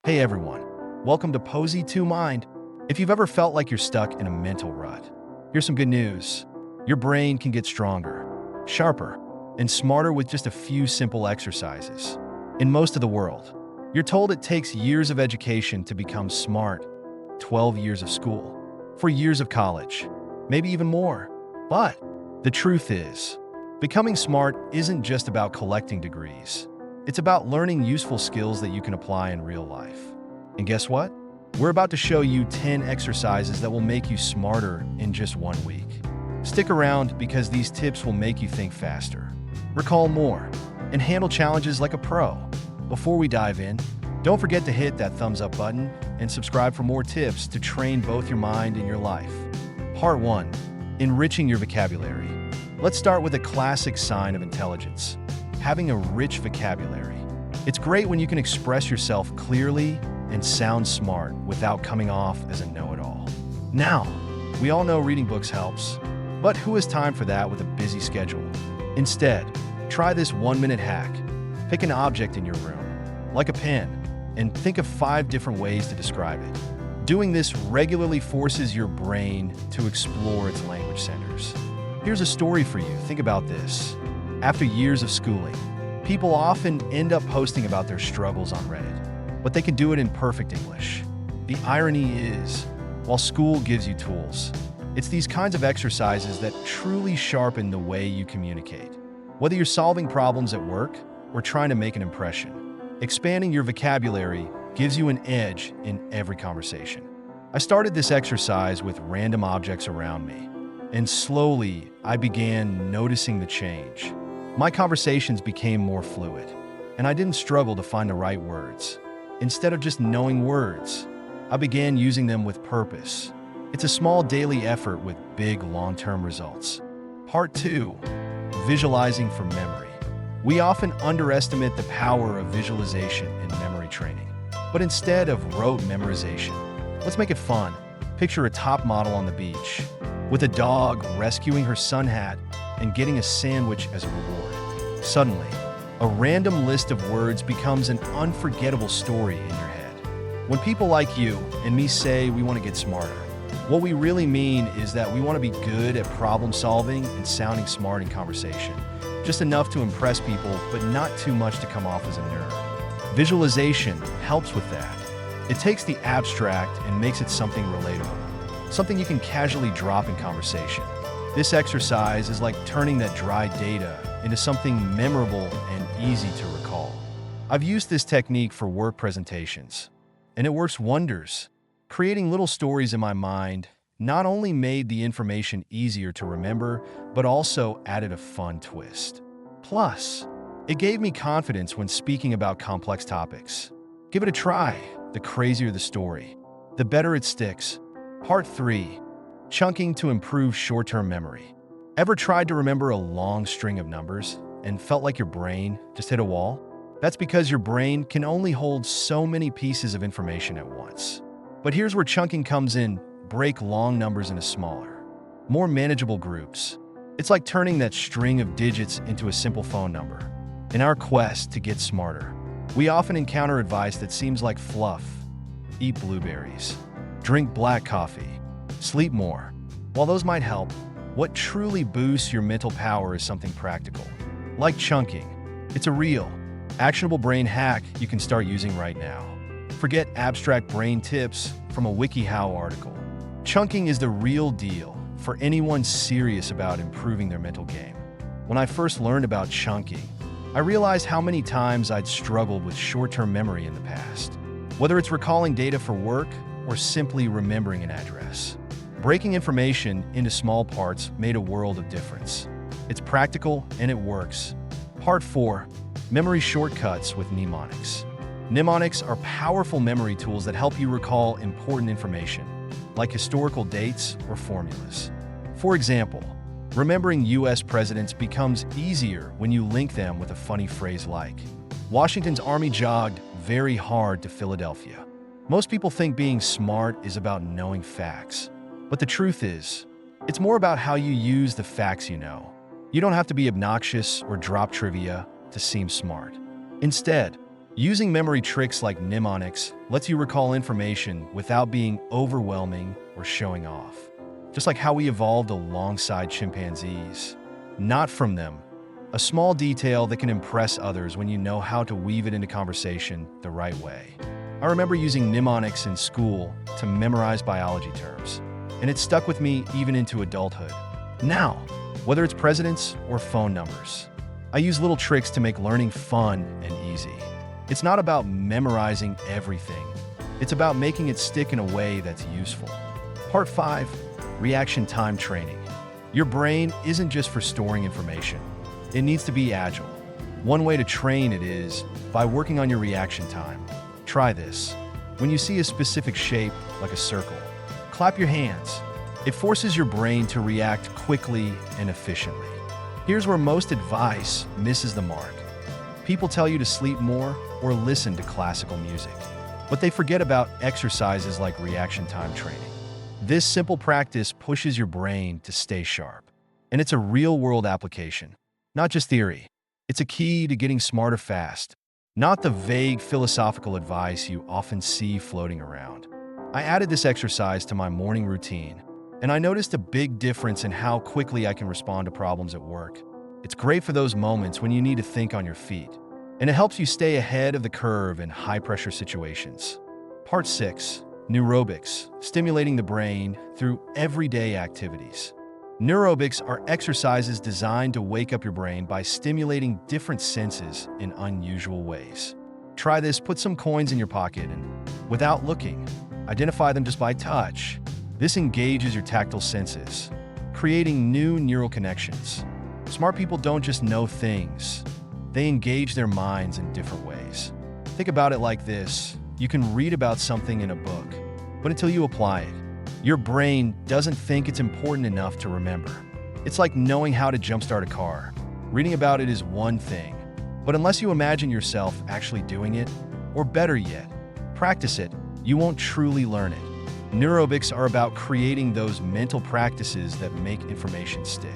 Hey everyone, welcome to Posy 2 Mind. If you've ever felt like you're stuck in a mental rut, here's some good news. Your brain can get stronger, sharper, and smarter with just a few simple exercises. In most of the world, you're told it takes years of education to become smart, 12 years of school, 4 years of college, maybe even more. But the truth is, becoming smart isn't just about collecting degrees. It's about learning useful skills that you can apply in real life. And guess what? We're about to show you 10 exercises that will make you smarter in just 1 week. Stick around because these tips will make you think faster, recall more, and handle challenges like a pro. Before we dive in, don't forget to hit that thumbs up button and subscribe for more tips to train both your mind and your life. Part 1. Enriching your vocabulary. Let's start with a classic sign of intelligence. Having a rich vocabulary. It's great when you can express yourself clearly and sound smart without coming off as a know-it-all. Now, we all know reading books helps, but who has time for that with a busy schedule? Instead, try this 1-minute hack. Pick an object in your room, like a pen, and think of 5 different ways to describe it. Doing this regularly forces your brain to explore its language centers. Here's a story for you. Think about this. After years of schooling, people often end up posting about their struggles on Reddit, but they can do it in perfect English. The irony is, while school gives you tools, it's these kinds of exercises that truly sharpen the way you communicate. Whether you're solving problems at work or trying to make an impression, expanding your vocabulary gives you an edge in every conversation. I started this exercise with random objects around me, and slowly I began noticing the change. My conversations became more fluid, and I didn't struggle to find the right words. Instead of just knowing words, I began using them with purpose. It's a small daily effort with big long-term results. Part 2. Visualizing for memory. We often underestimate the power of visualization in memory training. But instead of rote memorization, let's make it fun. Picture a top model on the beach, with a dog rescuing her sun hat and getting a sandwich as a reward. Suddenly, a random list of words becomes an unforgettable story in your head. When people like you and me say we want to get smarter, what we really mean is that we want to be good at problem solving and sounding smart in conversation. Just enough to impress people, but not too much to come off as a nerd. Visualization helps with that. It takes the abstract and makes it something relatable, something you can casually drop in conversation. This exercise is like turning that dry data into something memorable and easy to recall. I've used this technique for work presentations, and it works wonders. Creating little stories in my mind not only made the information easier to remember, but also added a fun twist. Plus, it gave me confidence when speaking about complex topics. Give it a try. The crazier the story, the better it sticks. Part 3. Chunking to improve short-term memory. Ever tried to remember a long string of numbers and felt like your brain just hit a wall? That's because your brain can only hold so many pieces of information at once. But here's where chunking comes in. Break long numbers into smaller, more manageable groups. It's like turning that string of digits into a simple phone number. In our quest to get smarter, we often encounter advice that seems like fluff. Eat blueberries, drink black coffee, sleep more. While those might help, what truly boosts your mental power is something practical. Like chunking, it's a real, actionable brain hack you can start using right now. Forget abstract brain tips from a WikiHow article. Chunking is the real deal for anyone serious about improving their mental game. When I first learned about chunking, I realized how many times I'd struggled with short-term memory in the past. Whether it's recalling data for work or simply remembering an address. Breaking information into small parts made a world of difference. It's practical and it works. Part 4. Memory shortcuts with Mnemonics. Mnemonics are powerful memory tools that help you recall important information, like historical dates or formulas. For example, remembering US presidents becomes easier when you link them with a funny phrase like, Washington's army jogged very hard to Philadelphia. Most people think being smart is about knowing facts. But the truth is, it's more about how you use the facts you know. You don't have to be obnoxious or drop trivia to seem smart. Instead, Using memory tricks like mnemonics lets you recall information without being overwhelming or showing off. Just like how we evolved alongside chimpanzees. Not from them. A small detail that can impress others when you know how to weave it into conversation the right way. I remember using mnemonics in school to memorize biology terms, and it stuck with me even into adulthood. Now, whether it's presidents or phone numbers, I use little tricks to make learning fun and easy. It's not about memorizing everything. It's about making it stick in a way that's useful. Part 5, reaction time training. Your brain isn't just for storing information. It needs to be agile. One way to train it is by working on your reaction time. Try this. When you see a specific shape, like a circle, clap your hands. It forces your brain to react quickly and efficiently. Here's where most advice misses the mark. People tell you to sleep more or listen to classical music, but they forget about exercises like reaction time training. This simple practice pushes your brain to stay sharp, and it's a real-world application, not just theory. It's a key to getting smarter fast, not the vague philosophical advice you often see floating around. I added this exercise to my morning routine, and I noticed a big difference in how quickly I can respond to problems at work. It's great for those moments when you need to think on your feet, and it helps you stay ahead of the curve in high-pressure situations. Part 6, neurobics, stimulating the brain through everyday activities. Neurobics are exercises designed to wake up your brain by stimulating different senses in unusual ways. Try this, put some coins in your pocket and, without looking, identify them just by touch. This engages your tactile senses, creating new neural connections. Smart people don't just know things, they engage their minds in different ways. Think about it like this. You can read about something in a book, but until you apply it, your brain doesn't think it's important enough to remember. It's like knowing how to jumpstart a car. Reading about it is one thing, but unless you imagine yourself actually doing it, or better yet, practice it, you won't truly learn it. Neurobics are about creating those mental practices that make information stick.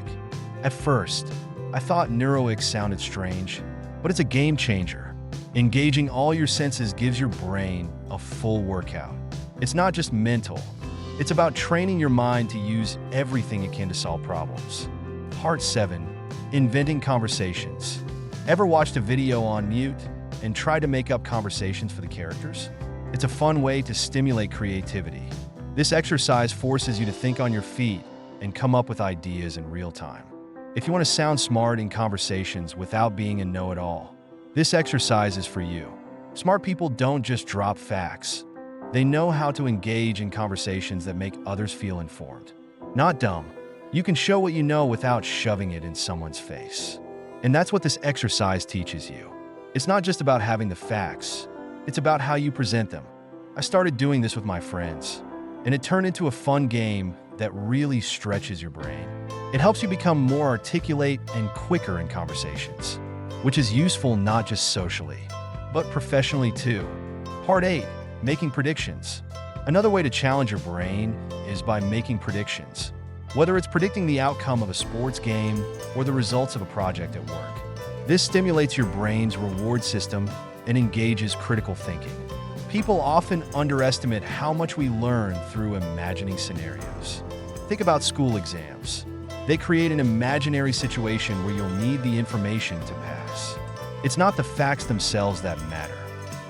At first, I thought neurobics sounded strange, but it's a game changer. Engaging all your senses gives your brain a full workout. It's not just mental. It's about training your mind to use everything it can to solve problems. Part 7, inventing conversations. Ever watched a video on mute and tried to make up conversations for the characters? It's a fun way to stimulate creativity. This exercise forces you to think on your feet and come up with ideas in real time. If you want to sound smart in conversations without being a know-it-all, this exercise is for you. Smart people don't just drop facts. They know how to engage in conversations that make others feel informed. Not dumb. You can show what you know without shoving it in someone's face. And that's what this exercise teaches you. It's not just about having the facts. It's about how you present them. I started doing this with my friends, and it turned into a fun game that really stretches your brain. It helps you become more articulate and quicker in conversations, which is useful not just socially, but professionally too. Part 8, making predictions. Another way to challenge your brain is by making predictions. Whether it's predicting the outcome of a sports game or the results of a project at work. This stimulates your brain's reward system and engages critical thinking. People often underestimate how much we learn through imagining scenarios. Think about school exams. They create an imaginary situation where you'll need the information to pass. It's not the facts themselves that matter.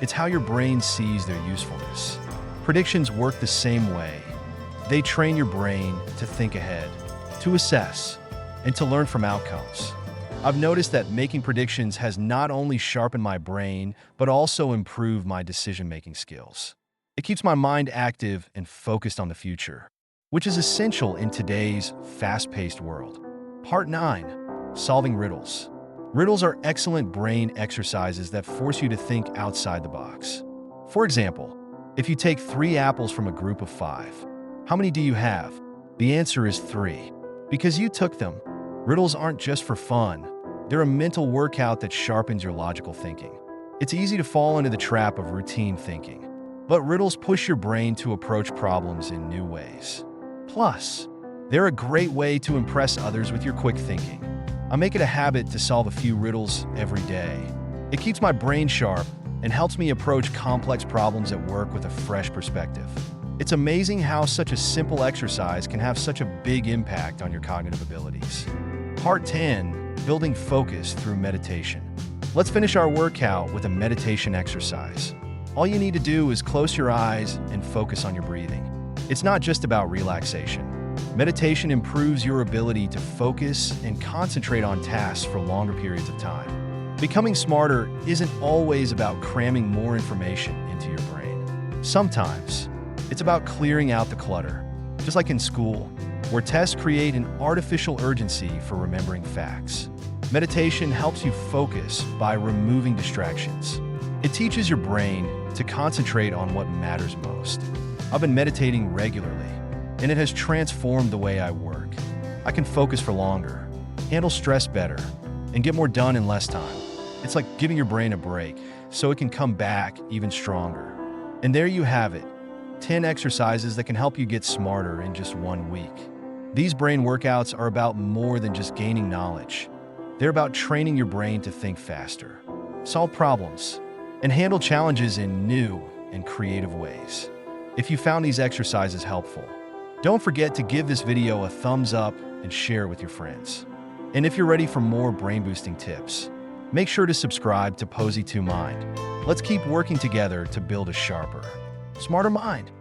It's how your brain sees their usefulness. Predictions work the same way. They train your brain to think ahead, to assess, and to learn from outcomes. I've noticed that making predictions has not only sharpened my brain, but also improved my decision-making skills. It keeps my mind active and focused on the future, which is essential in today's fast-paced world. Part 9, solving riddles. Riddles are excellent brain exercises that force you to think outside the box. For example, if you take 3 apples from a group of 5, how many do you have? The answer is 3. Because you took them. Riddles aren't just for fun. They're a mental workout that sharpens your logical thinking. It's easy to fall into the trap of routine thinking, but riddles push your brain to approach problems in new ways. Plus, they're a great way to impress others with your quick thinking. I make it a habit to solve a few riddles every day. It keeps my brain sharp and helps me approach complex problems at work with a fresh perspective. It's amazing how such a simple exercise can have such a big impact on your cognitive abilities. Part 10, building focus through meditation. Let's finish our workout with a meditation exercise. All you need to do is close your eyes and focus on your breathing. It's not just about relaxation. Meditation improves your ability to focus and concentrate on tasks for longer periods of time. Becoming smarter isn't always about cramming more information into your brain. Sometimes, it's about clearing out the clutter, just like in school, where tests create an artificial urgency for remembering facts. Meditation helps you focus by removing distractions. It teaches your brain to concentrate on what matters most. I've been meditating regularly, and it has transformed the way I work. I can focus for longer, handle stress better, and get more done in less time. It's like giving your brain a break so it can come back even stronger. And there you have it, 10 exercises that can help you get smarter in just 1 week. These brain workouts are about more than just gaining knowledge. They're about training your brain to think faster, solve problems, and handle challenges in new and creative ways. If you found these exercises helpful, don't forget to give this video a thumbs up and share it with your friends. And if you're ready for more brain-boosting tips, make sure to subscribe to Posy2Mind. Let's keep working together to build a sharper, smarter mind.